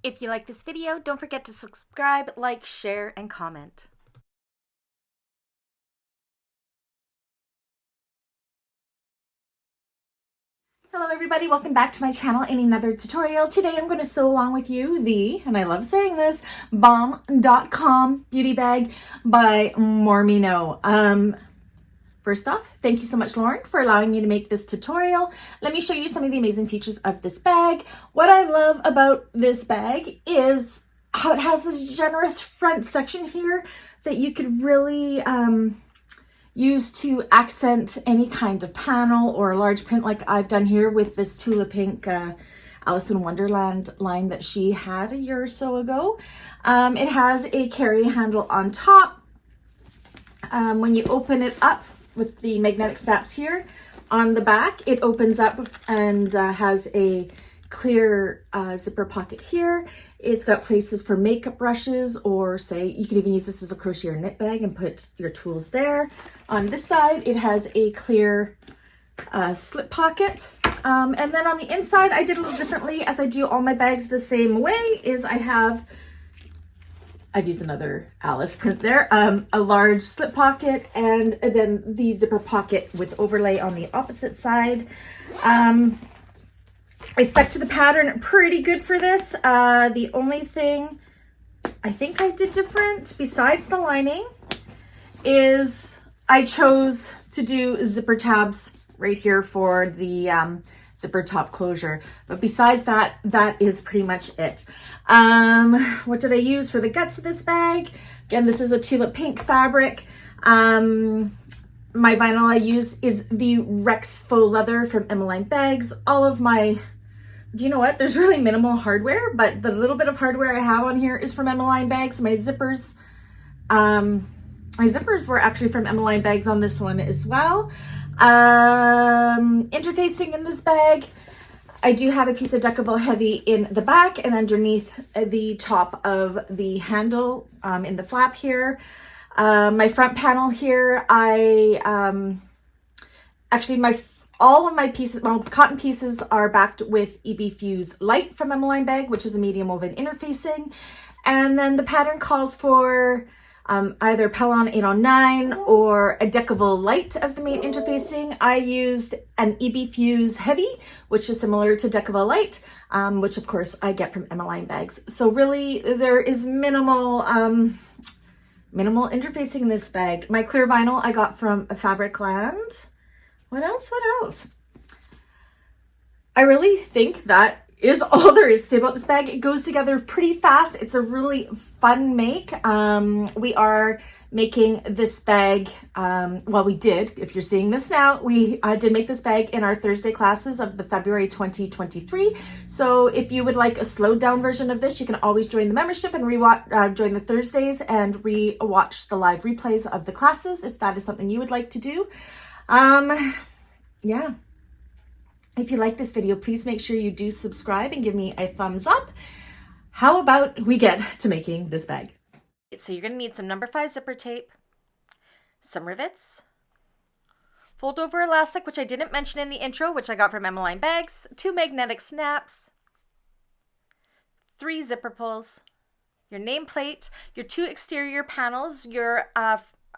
If you like this video, don't forget to subscribe, like, share, and comment. Hello everybody, welcome back to my channel in another tutorial. Today I'm going to sew along with you the, and I love saying this, Bomb.com beauty bag by Mormino. First off, thank you so much, Lauren, for allowing me to make this tutorial. Let me show you some of the amazing features of this bag. What I love about this bag is how it has this generous front section here that you could really use to accent any kind of panel or a large print like I've done here with this Tula Pink Alice in Wonderland line that she had a year or so ago. It has a carry handle on top. When you open it up with the magnetic snaps here on the back, it opens up and has a clear zipper pocket here. It's got places for makeup brushes, or say you can even use this as a crochet or knit bag and put your tools there. On this side, it has a clear slip pocket. And then on the inside, I did a little differently, as I do all my bags the same way, is I've used another Alice print there, a large slip pocket, and then the zipper pocket with overlay on the opposite side. I stuck to the pattern pretty good for this. The only thing I think I did different, besides the lining, is I chose to do zipper tabs right here for the zipper top closure. But besides that, that is pretty much it. What did I use for the guts of this bag? Again, this is a Tula Pink fabric. My vinyl I use is the Rex Faux leather from Emmaline bags. All of my, do you know what? There's really minimal hardware, but the little bit of hardware I have on here is from Emmaline bags. My zippers were actually from Emmaline bags on this one as well. Interfacing in this bag, I do have a piece of Decovil heavy in the back and underneath the top of the handle in the flap here. My front panel here, all of my pieces, well, cotton pieces are backed with EBFuse Light from Emmaline bag, which is a medium woven interfacing. And then the pattern calls for either Pellon 809 or a Decovil Light as the main interfacing. I used an EBFuse Heavy, which is similar to Decovil Light, which of course I get from Emmaline bags. So really there is minimal interfacing in this bag. My clear vinyl I got from Fabricland. What else? I really think that is all there is to say about this bag. It goes together pretty fast. It's a really fun make. We are making this bag, well, we did, if you're seeing this now, we did make this bag in our Thursday classes of the February 2023. So if you would like a slowed down version of this, you can always join the membership and join the Thursdays and re-watch the live replays of the classes if that is something you would like to do. Yeah. If you like this video, please make sure you do subscribe and give me a thumbs up. How about we get to making this bag? So you're going to need some number 5 zipper tape, some rivets, fold over elastic, which I didn't mention in the intro, which I got from Emmaline bags, 2 magnetic snaps, 3 zipper pulls, your nameplate, your 2 exterior panels, your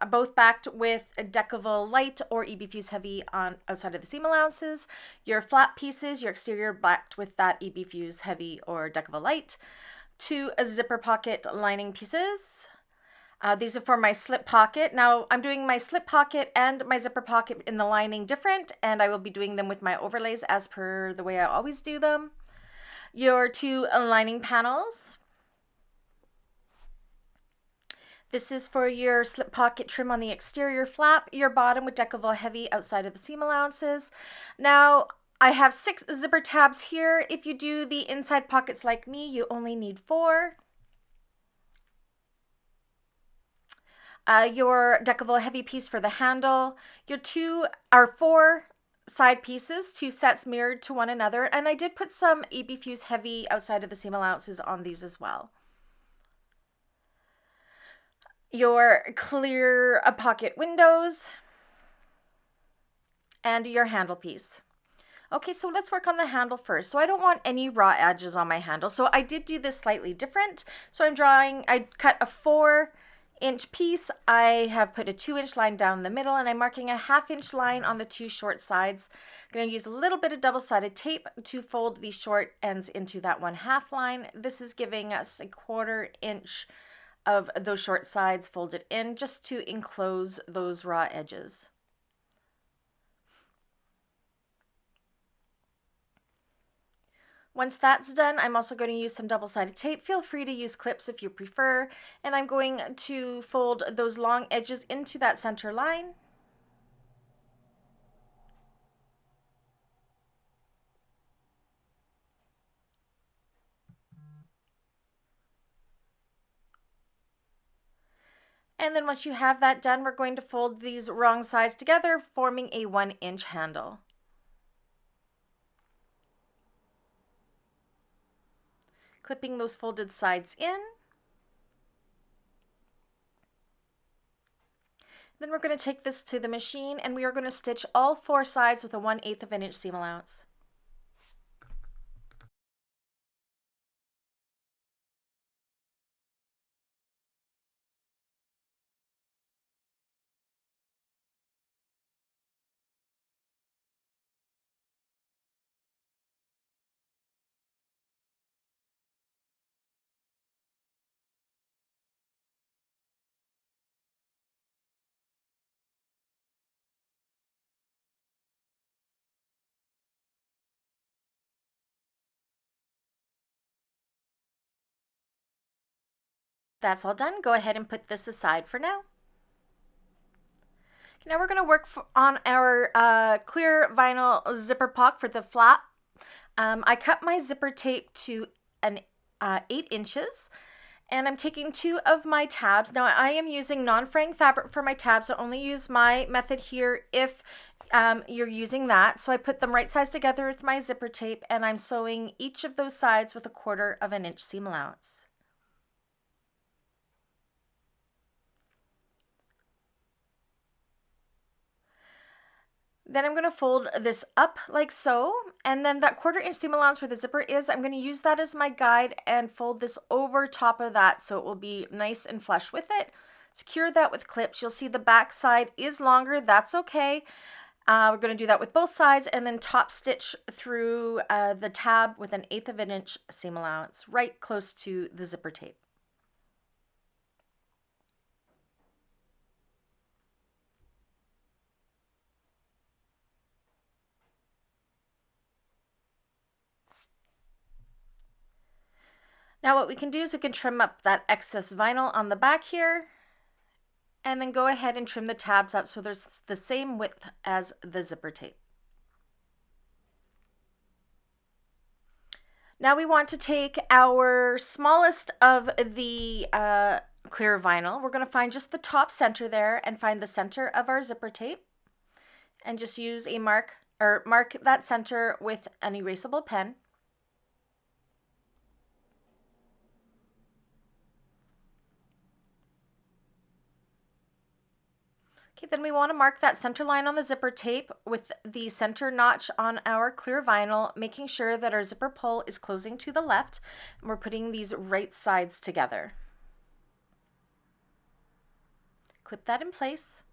both backed with a Decovil Light or EBFuse Heavy on outside of the seam allowances. Your flap pieces, your exterior backed with that EBFuse Heavy or Decovil Light. 2 zipper pocket lining pieces. These are for my slip pocket. Now I'm doing my slip pocket and my zipper pocket in the lining different, and I will be doing them with my overlays as per the way I always do them. Your 2 lining panels. This is for your slip pocket trim on the exterior flap, your bottom with Decovil Heavy outside of the seam allowances. Now, I have 6 zipper tabs here. If you do the inside pockets like me, you only need 4. Your Decovil Heavy piece for the handle. Your 4 side pieces, 2 sets mirrored to one another, and I did put some EBFuse Heavy outside of the seam allowances on these as well. Your clear pocket windows, and your handle piece. Okay, so let's work on the handle first. So I don't want any raw edges on my handle. So I did do this slightly different. So I cut a 4-inch piece. I have put a 2-inch line down the middle, and I'm marking a 1/2-inch line on the 2 short sides. I'm going to use a little bit of double-sided tape to fold these short ends into that 1/2 line. This is giving us a 1/4 inch of those short sides folded in just to enclose those raw edges. Once that's done, I'm also going to use some double-sided tape. Feel free to use clips if you prefer. And I'm going to fold those long edges into that center line. And then once you have that done, we're going to fold these wrong sides together, forming a 1-inch handle. Clipping those folded sides in. Then we're going to take this to the machine, and we are going to stitch all 4 sides with a 1/8 of an inch seam allowance. That's all done. Go ahead and put this aside for now. Now we're going to work on our clear vinyl zipper pock for the flap. I cut my zipper tape to an 8 inches, and I'm taking 2 of my tabs. Now I am using non-fraying fabric for my tabs, so only use my method here if you're using that. So I put them right sides together with my zipper tape, and I'm sewing each of those sides with a 1/4 of an inch seam allowance. Then I'm going to fold this up like so, and then that 1/4 inch seam allowance where the zipper is, I'm going to use that as my guide and fold this over top of that so it will be nice and flush with it. Secure that with clips. You'll see the back side is longer. That's okay. We're going to do that with both sides, and then top stitch through the tab with an 1/8 of an inch seam allowance right close to the zipper tape. Now what we can do is we can trim up that excess vinyl on the back here, and then go ahead and trim the tabs up so there's the same width as the zipper tape. Now we want to take our smallest of the clear vinyl. We're going to find just the top center there and find the center of our zipper tape, and just use a mark that center with an erasable pen. Okay, then we want to mark that center line on the zipper tape with the center notch on our clear vinyl, making sure that our zipper pull is closing to the left, and we're putting these right sides together. Clip that in place.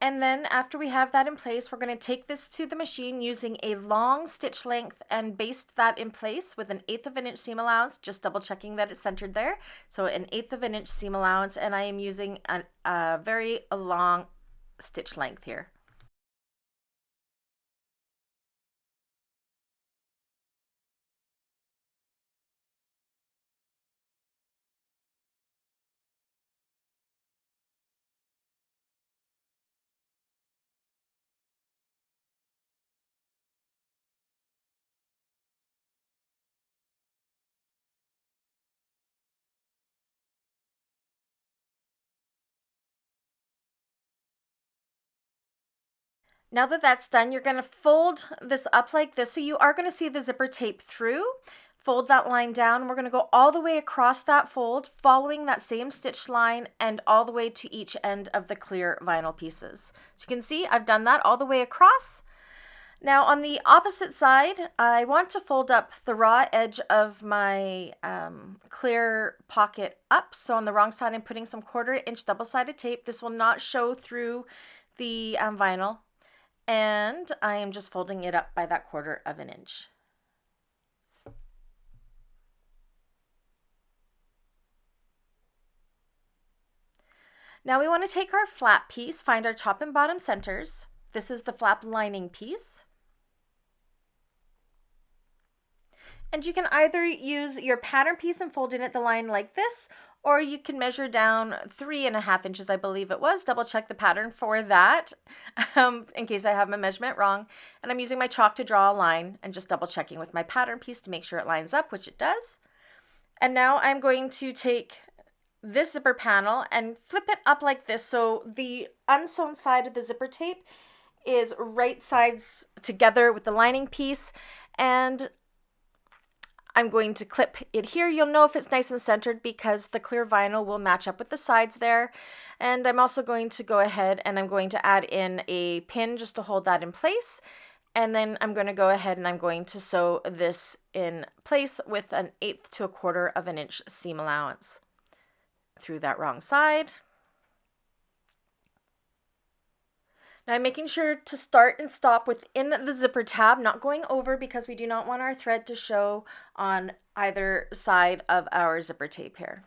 And then after we have that in place, we're going to take this to the machine using a long stitch length and baste that in place with an 1/8 of an inch seam allowance, just double checking that it's centered there. So an 1/8 of an inch seam allowance, and I am using a very long stitch length here. Now that that's done, you're going to fold this up like this. So you are going to see the zipper tape through, Fold that line down. We're going to go all the way across that fold, following that same stitch line and all the way to each end of the clear vinyl pieces. So you can see I've done that all the way across. Now on the opposite side, I want to fold up the raw edge of my clear pocket up. So on the wrong side, I'm putting some 1/4 inch double-sided tape. This will not show through the vinyl. And I am just folding it up by that 1/4 of an inch. Now we want to take our flap piece, find our top and bottom centers. This is the flap lining piece. And you can either use your pattern piece and fold in at the line like this, or you can measure down 3.5 inches, I believe it was. Double check the pattern for that in case I have my measurement wrong. And I'm using my chalk to draw a line and just double checking with my pattern piece to make sure it lines up, which it does. And now I'm going to take this zipper panel and flip it up like this. So the unsewn side of the zipper tape is right sides together with the lining piece. And I'm going to clip it here. You'll know if it's nice and centered because the clear vinyl will match up with the sides there. And I'm also going to go ahead and I'm going to add in a pin just to hold that in place. And then I'm going to go ahead and I'm going to sew this in place with 1/8 to 1/4 of an inch seam allowance through that wrong side. Now I'm making sure to start and stop within the zipper tab, not going over because we do not want our thread to show on either side of our zipper tape here.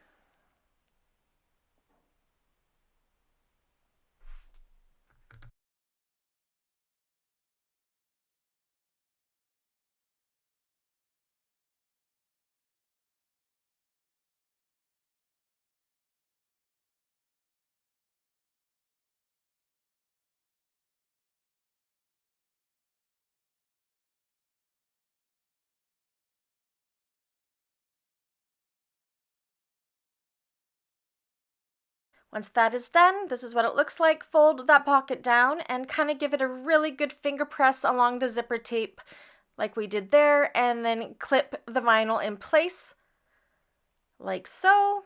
Once that is done, this is what it looks like. Fold that pocket down and kind of give it a really good finger press along the zipper tape like we did there, and then clip the vinyl in place like so.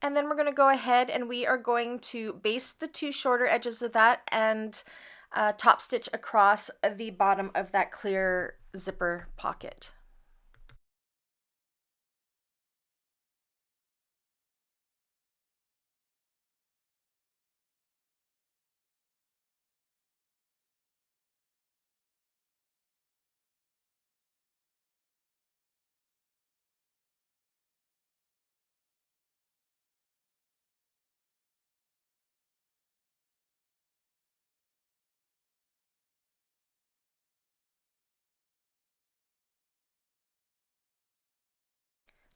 And then we're going to go ahead and we are going to baste the 2 shorter edges of that and top stitch across the bottom of that clear zipper pocket.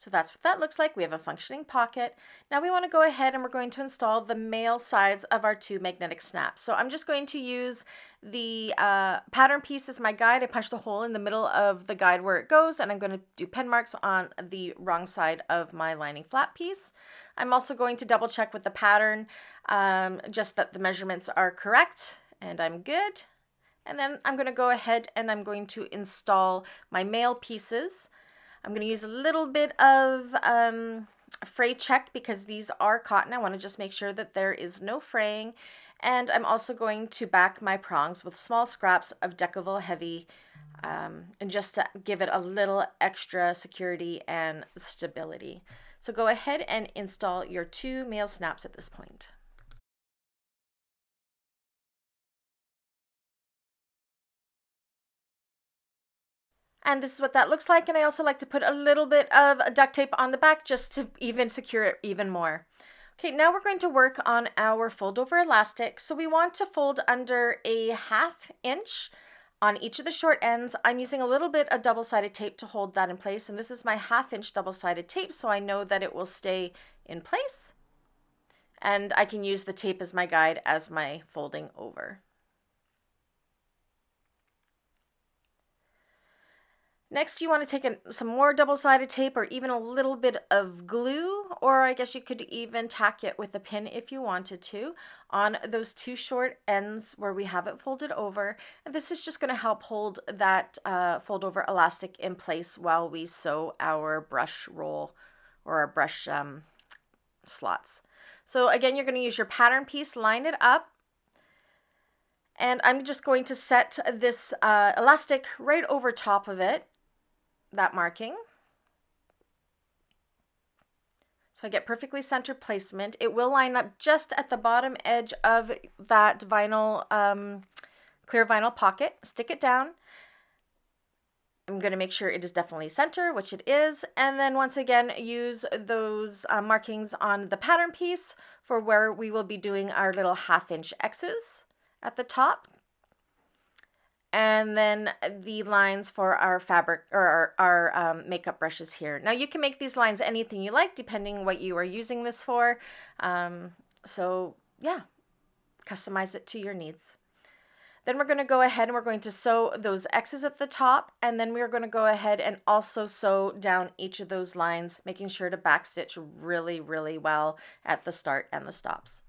So that's what that looks like. We have a functioning pocket. Now we want to go ahead and we're going to install the male sides of our 2 magnetic snaps. So I'm just going to use the pattern piece as my guide. I punched a hole in the middle of the guide where it goes, and I'm going to do pen marks on the wrong side of my lining flap piece. I'm also going to double check with the pattern just that the measurements are correct, and I'm good. And then I'm going to go ahead and I'm going to install my male pieces. I'm going to use a little bit of fray check because these are cotton. I want to just make sure that there is no fraying. And I'm also going to back my prongs with small scraps of Decovil Heavy and just to give it a little extra security and stability. So go ahead and install your 2 male snaps at this point. And this is what that looks like. And I also like to put a little bit of duct tape on the back just to even secure it even more. Okay, now we're going to work on our fold over elastic. So we want to fold under a 1/2 inch on each of the short ends. I'm using a little bit of double-sided tape to hold that in place. And this is my 1/2 inch double-sided tape, so I know that it will stay in place. And I can use the tape as my guide as my folding over. Next, you want to take some more double-sided tape or even a little bit of glue, or I guess you could even tack it with a pin if you wanted to on those two short ends where we have it folded over. And this is just going to help hold that fold over elastic in place while we sew our brush roll or our brush slots. So again, you're going to use your pattern piece, line it up, and I'm just going to set this elastic right over top of it, that marking. So I get perfectly centered placement. It will line up just at the bottom edge of that vinyl, clear vinyl pocket. Stick it down. I'm going to make sure it is definitely center, which it is. And then once again, use those markings on the pattern piece for where we will be doing our little 1/2-inch X's at the top. And then the lines for our fabric or our makeup brushes here. Now you can make these lines anything you like depending what you are using this for. So yeah, customize it to your needs. Then we're going to go ahead and we're going to sew those X's at the top, and then we're going to go ahead and also sew down each of those lines, making sure to backstitch really, really well at the start and the stops.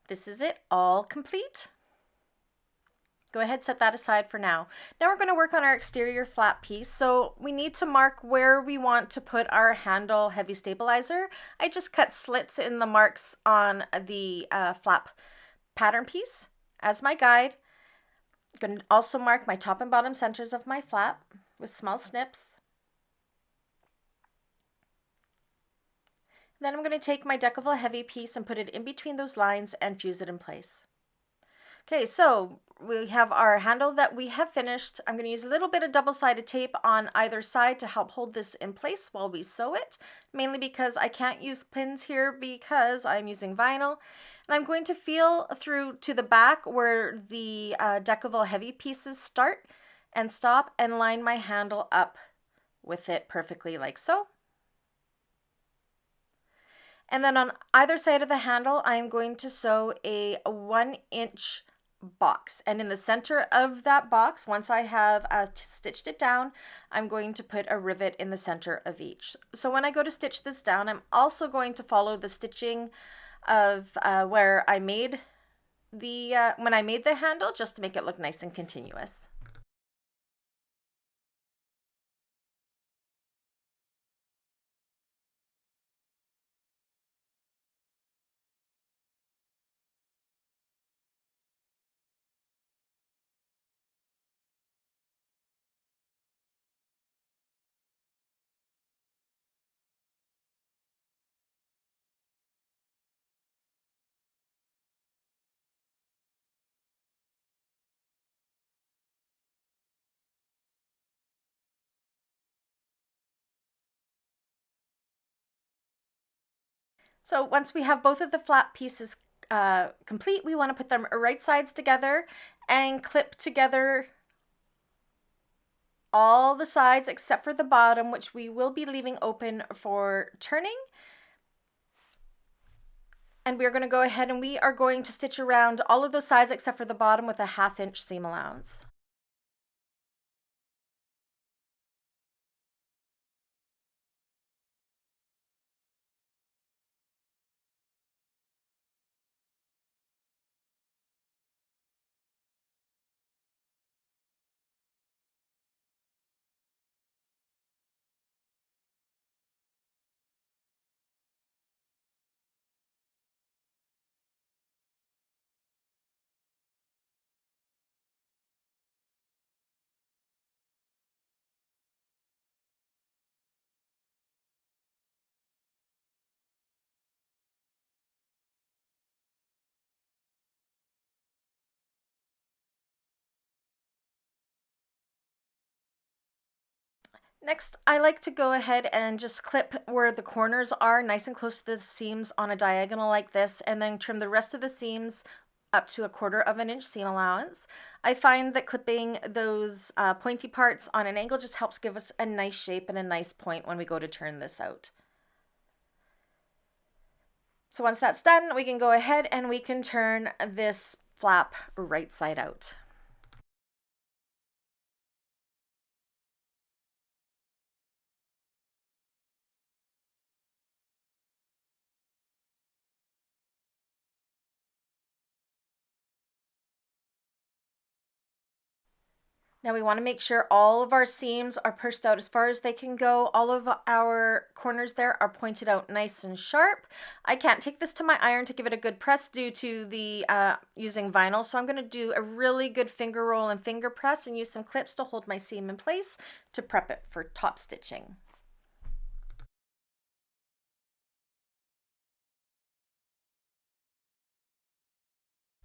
This is it, all complete. Go ahead, set that aside for now. Now we're going to work on our exterior flap piece. So we need to mark where we want to put our handle heavy stabilizer. I just cut slits in the marks on the flap pattern piece as my guide. I'm going to also mark my top and bottom centers of my flap with small snips. Then I'm going to take my Decovil heavy piece and put it in between those lines and fuse it in place. Okay, so we have our handle that we have finished. I'm going to use a little bit of double-sided tape on either side to help hold this in place while we sew it, mainly because I can't use pins here because I'm using vinyl. And I'm going to feel through to the back where the Decovil heavy pieces start and stop and line my handle up with it perfectly like so. And then on either side of the handle, I am going to sew a 1-inch box. And in the center of that box, once I have stitched it down, I'm going to put a rivet in the center of each. So when I go to stitch this down, I'm also going to follow the stitching of where I made the, when I made the handle, just to make it look nice and continuous. So once we have both of the flap pieces complete, we want to put them right sides together and clip together all the sides except for the bottom, which we will be leaving open for turning. And we're going to go ahead and we are going to stitch around all of those sides except for the bottom with a 1/2 inch seam allowance. Next, I like to go ahead and just clip where the corners are nice and close to the seams on a diagonal like this, and then trim the rest of the seams up to a 1/4 inch seam allowance. I find that clipping those pointy parts on an angle just helps give us a nice shape and a nice point when we go to turn this out. So once that's done, we can go ahead and we can turn this flap right side out. Now we want to make sure all of our seams are pushed out as far as they can go. All of our corners there are pointed out nice and sharp. I can't take this to my iron to give it a good press due to the using vinyl, so I'm going to do a really good finger roll and finger press and use some clips to hold my seam in place to prep it for top stitching.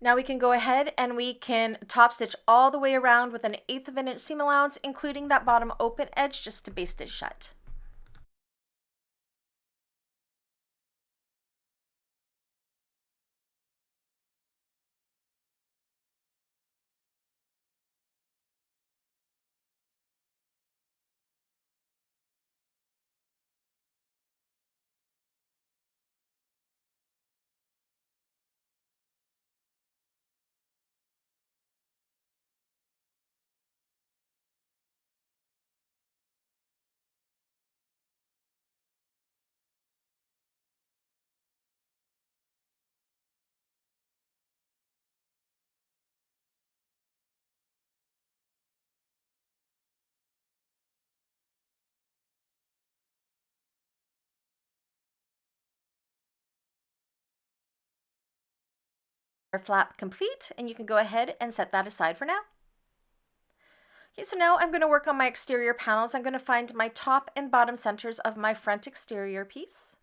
Now we can go ahead and we can top stitch all the way around with an 1/8 inch seam allowance, including that bottom open edge just to baste it shut. Our flap complete, and you can go ahead and set that aside for now. Okay, so now I'm going to work on my exterior panels. I'm going to find my top and bottom centers of my front exterior piece.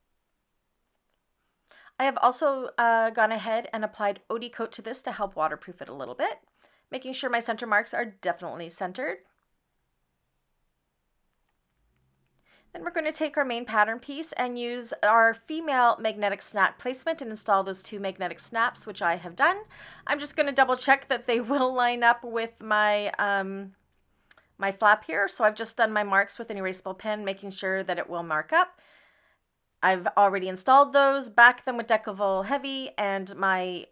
I have also gone ahead and applied Odi Coat to this to help waterproof it a little bit, making sure my center marks are definitely centered. Then we're going to take our main pattern piece and use our female magnetic snap placement and install those 2 magnetic snaps, which I have done. I'm just going to double check that they will line up with my my flap here. So I've just done my marks with an erasable pen, making sure that it will mark up. I've already installed those, backed them with Decovil Heavy and my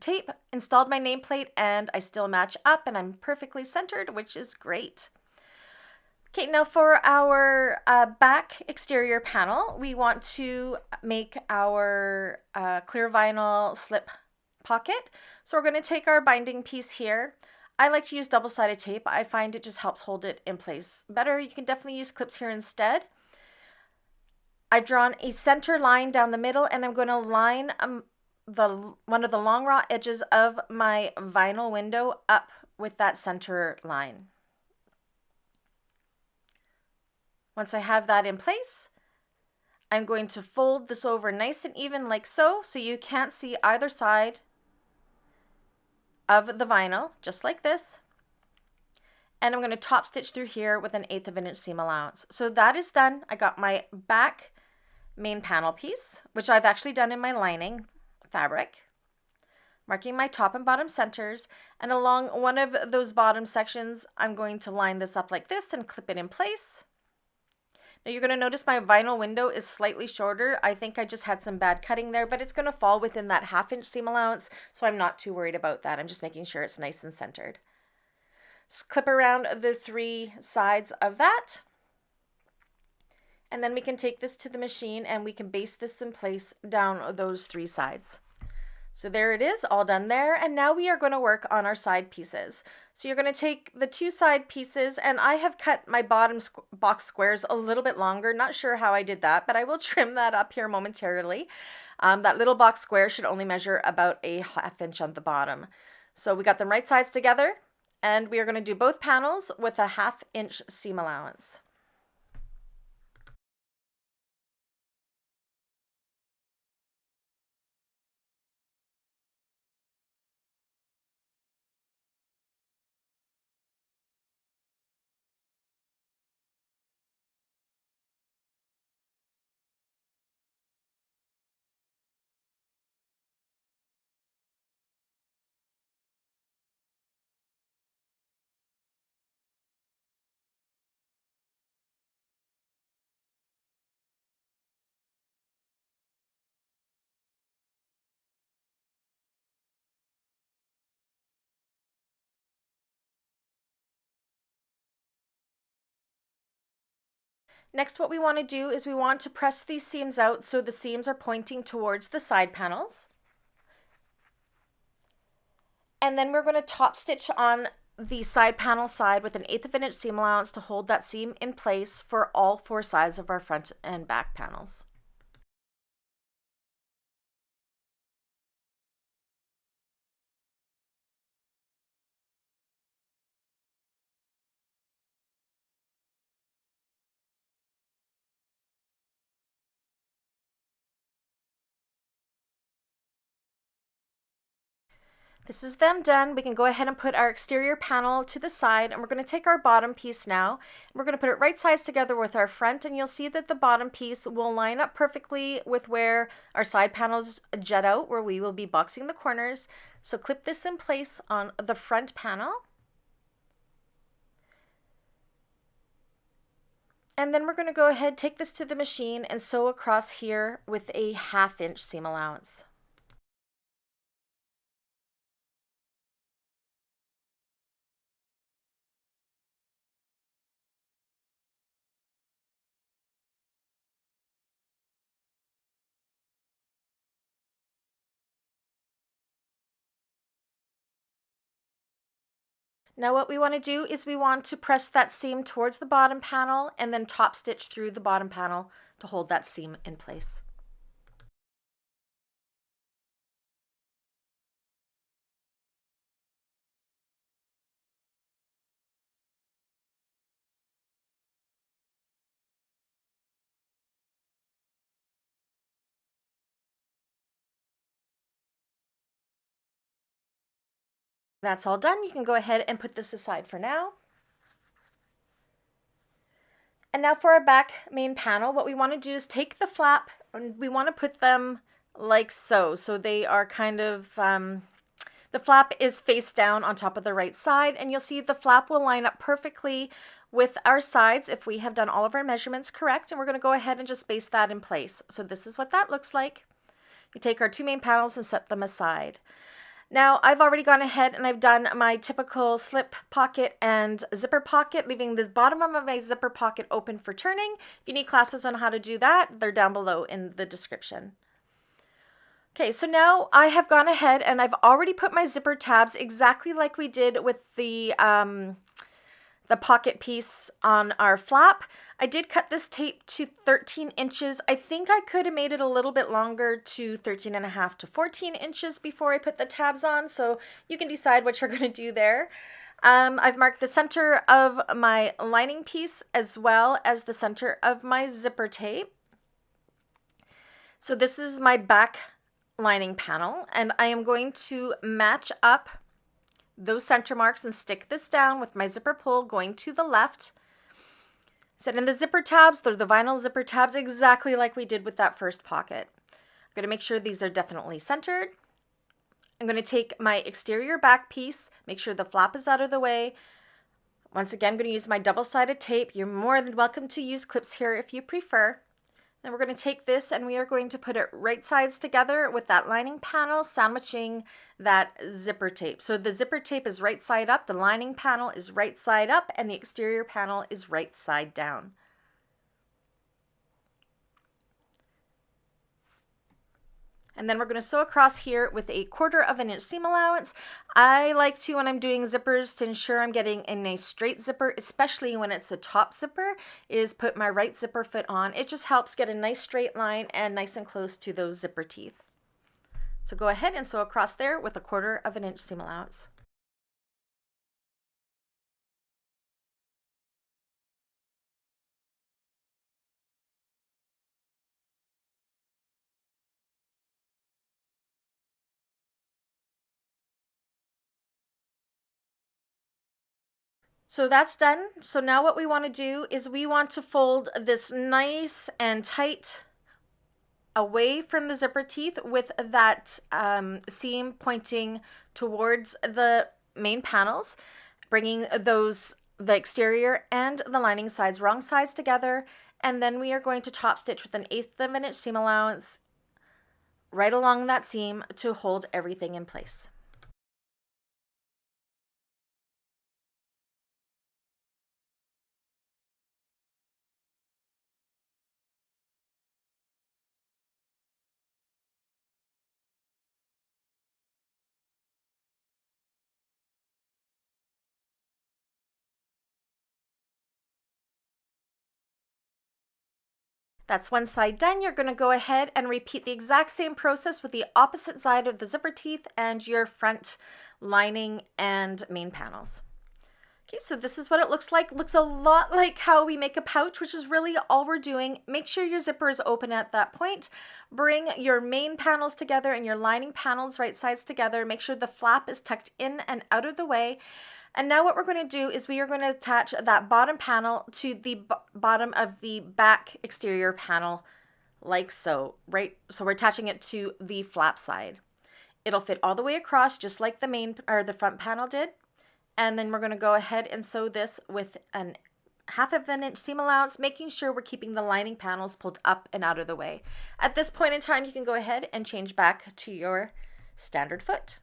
tape, installed my nameplate, and I still match up and I'm perfectly centered, which is great. Okay, now for our back exterior panel, we want to make our clear vinyl slip pocket. So we're going to take our binding piece here. I like to use double-sided tape. I find it just helps hold it in place better. You can definitely use clips here instead. I've drawn a center line down the middle, and I'm going to line one of the long raw edges of my vinyl window up with that center line. Once I have that in place, I'm going to fold this over nice and even like so you can't see either side of the vinyl, just like this. And I'm going to top stitch through here with an 1/8 inch seam allowance. So that is done. I got my back main panel piece, which I've actually done in my lining fabric, marking my top and bottom centers, and along one of those bottom sections, I'm going to line this up like this and clip it in place. Now you're going to notice my vinyl window is slightly shorter. I think I just had some bad cutting there, but it's going to fall within that 1/2 inch seam allowance, so I'm not too worried about that. I'm just making sure it's nice and centered. Just clip around the 3 sides of that. And then we can take this to the machine and we can baste this in place down those 3 sides. So there it is, all done there. And now we are going to work on our side pieces. So you're going to take the 2 side pieces, and I have cut my bottom box squares a little bit longer. Not sure how I did that, but I will trim that up here momentarily. That little box square should only measure about a 1/2 inch on the bottom. So we got them right sides together, and we are going to do both panels with a 1/2 inch seam allowance. Next, what we want to do is we want to press these seams out so the seams are pointing towards the side panels. And then we're going to top stitch on the side panel side with an 1/8 of an inch seam allowance to hold that seam in place for all 4 sides of our front and back panels. This is them done. We can go ahead and put our exterior panel to the side, and we're going to take our bottom piece now, and we're going to put it right sides together with our front, and you'll see that the bottom piece will line up perfectly with where our side panels jut out, where we will be boxing the corners. So clip this in place on the front panel. And then we're going to go ahead, take this to the machine, and sew across here with a 1/2 inch seam allowance. Now what we want to do is we want to press that seam towards the bottom panel and then top stitch through the bottom panel to hold that seam in place. That's all done. You can go ahead and put this aside for now. And now for our back main panel, what we want to do is take the flap and we want to put them like so. So they are kind of, the flap is face down on top of the right side, and you'll see the flap will line up perfectly with our sides if we have done all of our measurements correct. And we're going to go ahead and just baste that in place. So this is what that looks like. You take our 2 main panels and set them aside. Now I've already gone ahead and I've done my typical slip pocket and zipper pocket, leaving the bottom of my zipper pocket open for turning. If you need classes on how to do that, they're down below in the description. Okay, so now I have gone ahead and I've already put my zipper tabs exactly like we did with the pocket piece on our flap. I did cut this tape to 13 inches. I think I could have made it a little bit longer to 13.5 to 14 inches before I put the tabs on, so you can decide what you're going to do there. I've marked the center of my lining piece as well as the center of my zipper tape. So this is my back lining panel, and I am going to match up those center marks and stick this down with my zipper pull going to the left. Set in the zipper tabs, they're the vinyl zipper tabs exactly like we did with that first pocket. I'm going to make sure these are definitely centered. I'm going to take my exterior back piece, make sure the flap is out of the way, Once again, I'm going to use my double-sided tape. You're more than welcome to use clips here if you prefer. Then we're going to take this and we are going to put it right sides together with that lining panel, sandwiching that zipper tape. So the zipper tape is right side up, the lining panel is right side up, and the exterior panel is right side down. And then we're going to sew across here with a 1/4 inch seam allowance. I like to, when I'm doing zippers, to ensure I'm getting a nice straight zipper, especially when it's the top zipper, is put my right zipper foot on. It just helps get a nice straight line and nice and close to those zipper teeth. So go ahead and sew across there with a 1/4 inch seam allowance. So that's done. So now what we want to do is we want to fold this nice and tight away from the zipper teeth with that seam pointing towards the main panels, bringing the exterior and the lining sides, wrong sides together, and then we are going to top stitch with an 1/8 inch seam allowance right along that seam to hold everything in place. That's one side done. You're going to go ahead and repeat the exact same process with the opposite side of the zipper teeth and your front lining and main panels. Okay, so this is what it looks like. Looks a lot like how we make a pouch, which is really all we're doing. Make sure your zipper is open at that point. Bring your main panels together and your lining panels right sides together. Make sure the flap is tucked in and out of the way. And now what we're going to do is we are going to attach that bottom panel to the bottom of the back exterior panel like so, right? So we're attaching it to the flap side. It'll fit all the way across just like the main or the front panel did. And then we're going to go ahead and sew this with an 1/2 inch seam allowance, making sure we're keeping the lining panels pulled up and out of the way. At this point in time, you can go ahead and change back to your standard foot.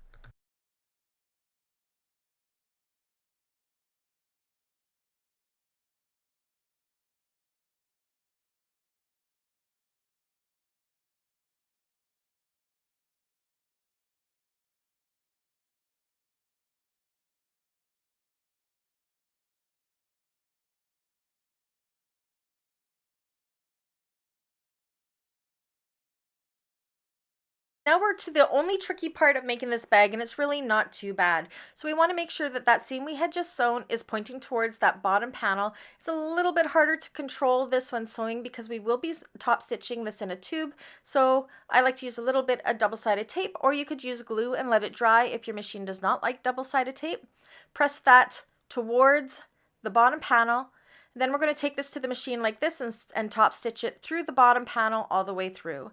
Now we're to the only tricky part of making this bag, and it's really not too bad. So we want to make sure that that seam we had just sewn is pointing towards that bottom panel. It's a little bit harder to control this when sewing because we will be top stitching this in a tube. So I like to use a little bit of double-sided tape, or you could use glue and let it dry if your machine does not like double-sided tape. Press that towards the bottom panel. Then we're going to take this to the machine like this and top stitch it through the bottom panel all the way through.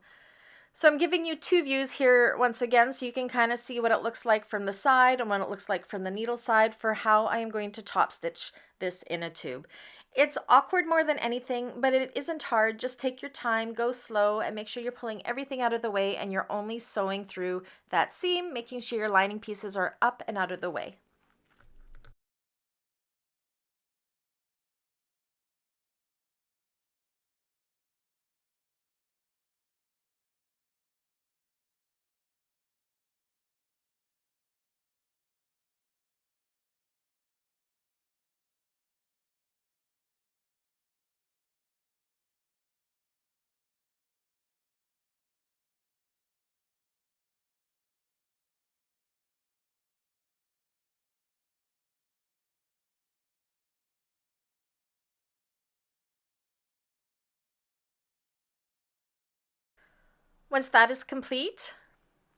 So I'm giving you two views here once again so you can kind of see what it looks like from the side and what it looks like from the needle side for how I am going to top stitch this in a tube. It's awkward more than anything, but it isn't hard. Just take your time, go slow, and make sure you're pulling everything out of the way and you're only sewing through that seam, making sure your lining pieces are up and out of the way. Once that is complete,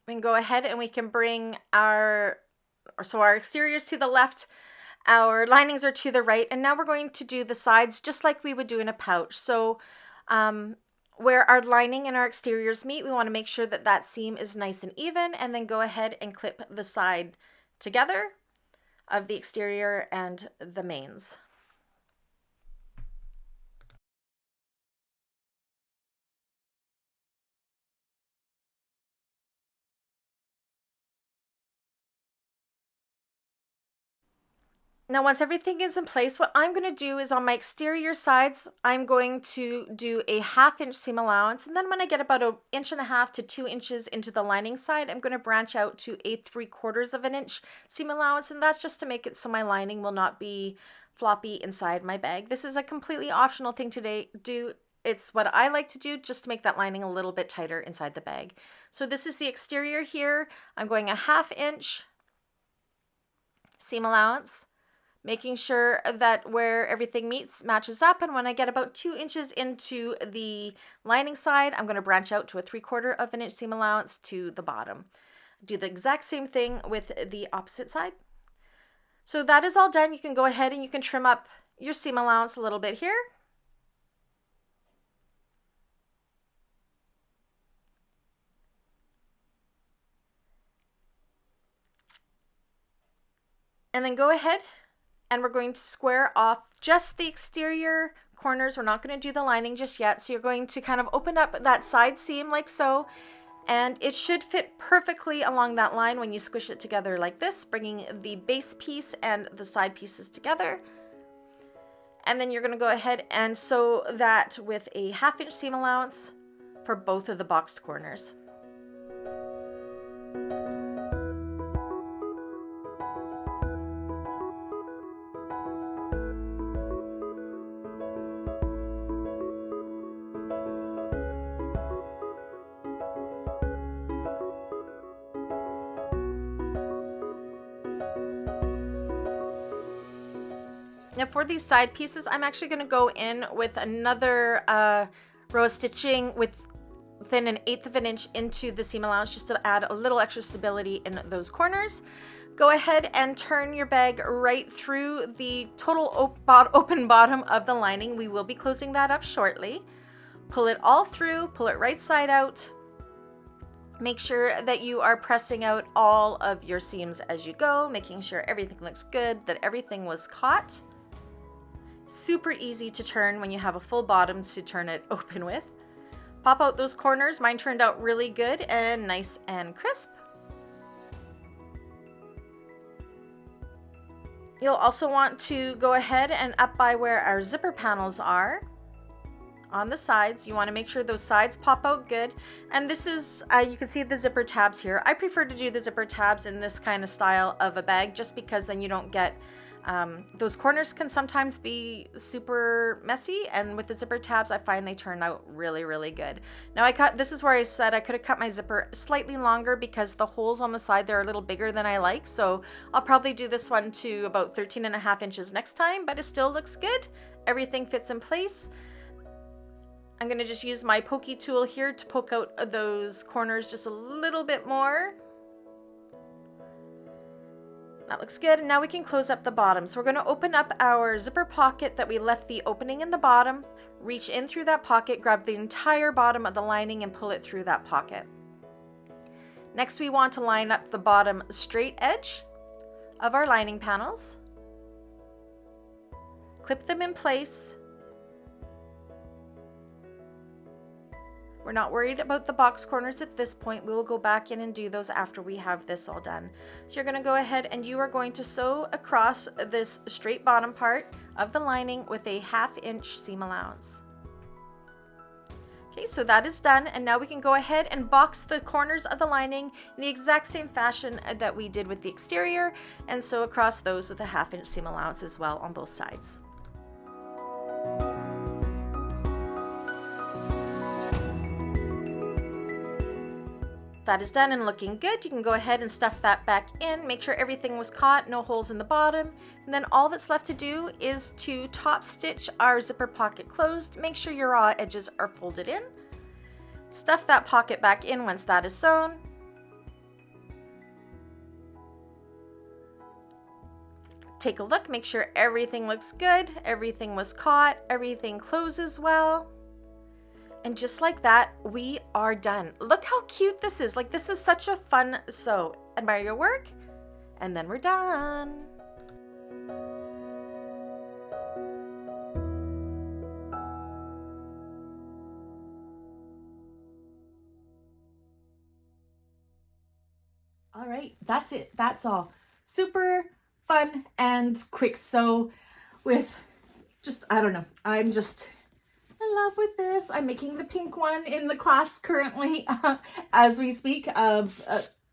we can go ahead and we can bring our exteriors to the left, our linings are to the right, and now we're going to do the sides just like we would do in a pouch. So where our lining and our exteriors meet, we want to make sure that that seam is nice and even, and then go ahead and clip the side together. of the exterior and the mains. Now, once everything is in place, what I'm going to do is on my exterior sides, I'm going to do a 1/2 inch seam allowance. And then when I get about 1.5 inches to 2 inches into the lining side, I'm going to branch out to a 3/4 inch seam allowance. And that's just to make it so my lining will not be floppy inside my bag. This is a completely optional thing to do. It's what I like to do just to make that lining a little bit tighter inside the bag. So this is the exterior here. I'm going a 1/2 inch seam allowance, making sure that where everything meets matches up. And when I get about 2 inches into the lining side, I'm going to branch out to a 3/4 inch seam allowance to the bottom. Do the exact same thing with the opposite side. So that is all done. You can go ahead and you can trim up your seam allowance a little bit here. And then go ahead and we're going to square off just the exterior corners. We're not going to do the lining just yet. So you're going to kind of open up that side seam like so, and it should fit perfectly along that line when you squish it together like this, bringing the base piece and the side pieces together. And then you're going to go ahead and sew that with a 1/2 inch seam allowance for both of the boxed corners. Now for these side pieces, I'm actually going to go in with another row of stitching within 1/8 inch into the seam allowance just to add a little extra stability in those corners. Go ahead and turn your bag right through the total open bottom of the lining. We will be closing that up shortly. Pull it all through, pull it right side out. Make sure that you are pressing out all of your seams as you go, making sure everything looks good, that everything was caught. Super easy to turn when you have a full bottom to turn it open with. Pop out those corners. Mine turned out really good and nice and crisp. You'll also want to go ahead and up by where our zipper panels are on the sides. You want to make sure those sides pop out good. And this is, you can see the zipper tabs here. I prefer to do the zipper tabs in this kind of style of a bag just because then you don't get those corners can sometimes be super messy, and with the zipper tabs I find they turn out really, really good. Now this is where I said I could have cut my zipper slightly longer because the holes on the side, they're a little bigger than I like, so I'll probably do this one to about 13.5 inches next time, but it still looks good. Everything fits in place. I'm going to just use my pokey tool here to poke out those corners just a little bit more. That looks good. And now we can close up the bottom. So we're going to open up our zipper pocket that we left the opening in the bottom, reach in through that pocket, grab the entire bottom of the lining and pull it through that pocket. Next, we want to line up the bottom straight edge of our lining panels. Clip them in place. We're not worried about the box corners at this point. We will go back in and do those after we have this all done. So you're going to go ahead and you are going to sew across this straight bottom part of the lining with a 1/2 inch seam allowance. Okay, so that is done, and now we can go ahead and box the corners of the lining in the exact same fashion that we did with the exterior, and sew across those with a 1/2 inch seam allowance as well on both sides. That is done and looking good. You can go ahead and stuff that back in, make sure everything was caught, no holes in the bottom, and then all that's left to do is to top stitch our zipper pocket closed. Make sure your raw edges are folded in. Stuff that pocket back in once that is sewn. Take a look, make sure everything looks good, everything was caught, everything closes well. And just like that, we are done. Look how cute this is. Like, this is such a fun sew. Admire your work, and then we're done. All right, that's it. That's all. Super fun and quick sew with just, I don't know. I'm just in love with this. I'm making the pink one in the class currently as we speak of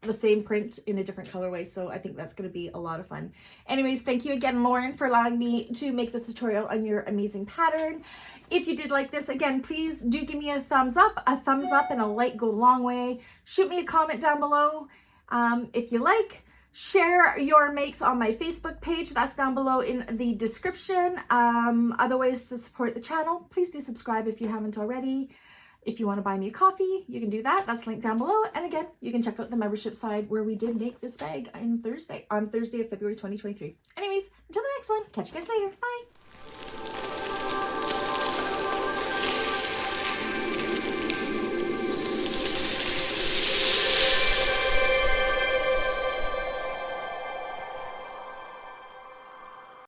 the same print in a different colorway. So I think that's going to be a lot of fun. Anyways, thank you again, Lauren, for allowing me to make this tutorial on your amazing pattern. If you did like this, again, please do give me a thumbs up. A thumbs up and a like go a long way. Shoot me a comment down below if you like. Share your makes on my Facebook page. That's down below in the description. Other ways to support the channel, please do subscribe if you haven't already. If you want to buy me a coffee, you can do that. That's linked down below. And again, you can check out the membership side where we did make this bag on Thursday of February 2023. Anyways, until the next one, catch you guys later. Bye.